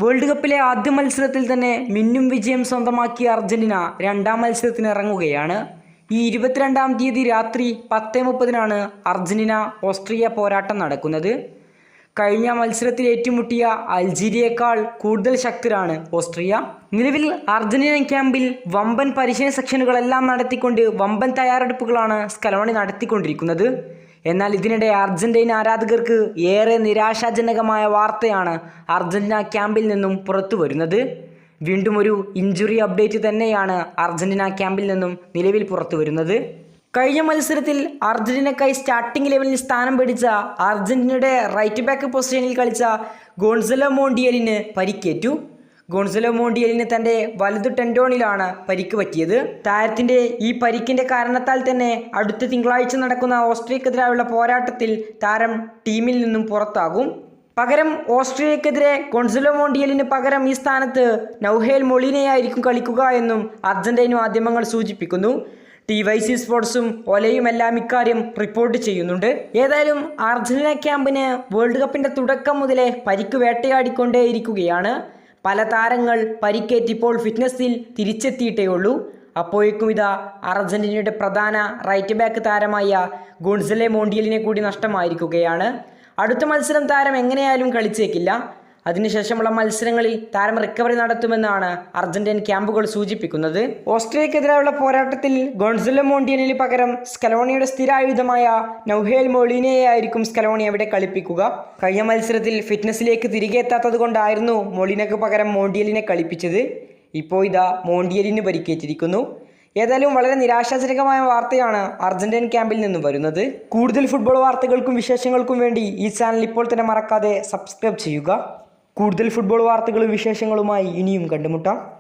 World കപ്പിലെ ആദ്യ മത്സരത്തിൽ തന്നെ മിന്നും വിജയം സ്വന്തമാക്കിയ അർജന്റീന രണ്ടാം മത്സരത്തിന് ഇറങ്ങുകയാണ്. ഈ 22-ാം തീയതി രാത്രി 10:30 അർജന്റീന ഓസ്ട്രിയ പോരാട്ടം നടക്കുന്നത്. കഴിഞ്ഞ മത്സരത്തിൽ ഏറ്റുമുട്ടിയ അൾജീരിയയേക്കാൾ കൂടുതൽ ശക്തരാണ് ഓസ്ട്രിയ. നിലവിൽ അർജന്റീനൻ ക്യാമ്പിൽ വമ്പൻ പരിശീലന സെക്ഷനുകളെല്ലാം നടത്തിക്കൊണ്ട് വമ്പൻ തയ്യാറെടുപ്പുകളാണ് സ്കലോണി നടത്തിക്കൊണ്ടിരിക്കുന്നത്. എന്നാൽ ഇതിനിടെ അർജന്റീന ആരാധകർക്ക് ഏറെ നിരാശാജനകമായ വാർത്തയാണ് അർജന്റീന ക്യാമ്പിൽ നിന്നും പുറത്തു വരുന്നത്. വീണ്ടും ഒരു ഇഞ്ചുറി അപ്ഡേറ്റ് തന്നെയാണ് അർജന്റീന ക്യാമ്പിൽ നിന്നും നിലവിൽ പുറത്തു വരുന്നത്. കഴിഞ്ഞ മത്സരത്തിൽ അർജന്റീനക്കായി സ്റ്റാർട്ടിംഗ് ലെവലിൽ സ്ഥാനം പിടിച്ച അർജന്റീനയുടെ റൈറ്റ് ബാക്ക് പൊസിഷനിൽ കളിച്ച ഗോൺസലോ മോണ്ടിയലിന് പരിക്കേറ്റു. ഗോൺസലോ മോണ്ടിയലിന് തൻ്റെ വലതു ടെൻഡോണിലാണ് പരിക്ക് പറ്റിയത്. താരത്തിൻ്റെ ഈ പരിക്കിൻ്റെ കാരണത്താൽ തന്നെ അടുത്ത തിങ്കളാഴ്ച നടക്കുന്ന ഓസ്ട്രിയക്കെതിരായുള്ള പോരാട്ടത്തിൽ താരം ടീമിൽ നിന്നും പുറത്താകും. പകരം ഓസ്ട്രിയക്കെതിരെ ഗോൺസലോ മോണ്ടിയലിന് പകരം ഈ സ്ഥാനത്ത് നൗഹേൽ മൊളീനയായിരിക്കും കളിക്കുക എന്നും അർജന്റീന മാധ്യമങ്ങൾ സൂചിപ്പിക്കുന്നു. TYC സ്പോർട്സും ഒലയുമെല്ലാം ഇക്കാര്യം റിപ്പോർട്ട് ചെയ്യുന്നുണ്ട്. ഏതായാലും അർജന്റീന ക്യാമ്പിന് വേൾഡ് കപ്പിൻ്റെ തുടക്കം മുതലേ പരിക്ക് വേട്ടയാടിക്കൊണ്ടേയിരിക്കുകയാണ്. പല താരങ്ങൾ പരിക്കേറ്റിപ്പോൾ ഫിറ്റ്നസ്സിൽ തിരിച്ചെത്തിയിട്ടേ ഉള്ളൂ. അപ്പോഴേക്കും ഇതാ അർജന്റീനയുടെ പ്രധാന റൈറ്റ് ബാക്ക് താരമായ ഗോൺസലോ മോണ്ടിയലിനെ കൂടി നഷ്ടമായിരിക്കുകയാണ്. അടുത്ത മത്സരം താരം എങ്ങനെയായാലും കളിച്ചേക്കില്ല. അതിനുശേഷമുള്ള മത്സരങ്ങളിൽ താരം റിക്കവറി നടത്തുമെന്നാണ് അർജന്റീൻ ക്യാമ്പുകൾ സൂചിപ്പിക്കുന്നത്. ഓസ്ട്രിയക്കെതിരായുള്ള പോരാട്ടത്തിൽ ഗോൺസലോ മോണ്ടിയലിന് പകരം സ്കലോണിയുടെ സ്ഥിരായുധമായ നൗഹേൽ മൊളീനയായിരിക്കും സ്കലോണി അവിടെ കളിപ്പിക്കുക. കഴിഞ്ഞ മത്സരത്തിൽ ഫിറ്റ്നസ്സിലേക്ക് തിരികെ എത്താത്തത് കൊണ്ടായിരുന്നു മൊളീനയ്ക്ക് പകരം മോണ്ടിയലിനെ കളിപ്പിച്ചത്. ഇപ്പോൾ ഇതാ മോണ്ടിയലിന് പരിക്കേറ്റിരിക്കുന്നു. ഏതായാലും വളരെ നിരാശാജനകമായ വാർത്തയാണ് അർജന്റീൻ ക്യാമ്പിൽ നിന്നും വരുന്നത്. കൂടുതൽ ഫുട്ബോൾ വാർത്തകൾക്കും വിശേഷങ്ങൾക്കും വേണ്ടി ഈ ചാനൽ ഇപ്പോൾ തന്നെ മറക്കാതെ സബ്സ്ക്രൈബ് ചെയ്യുക. കൂടുതൽ ഫുട്ബോൾ വാർത്തകളും വിശേഷങ്ങളുമായി ഇനിയും കണ്ടുമുട്ടാം.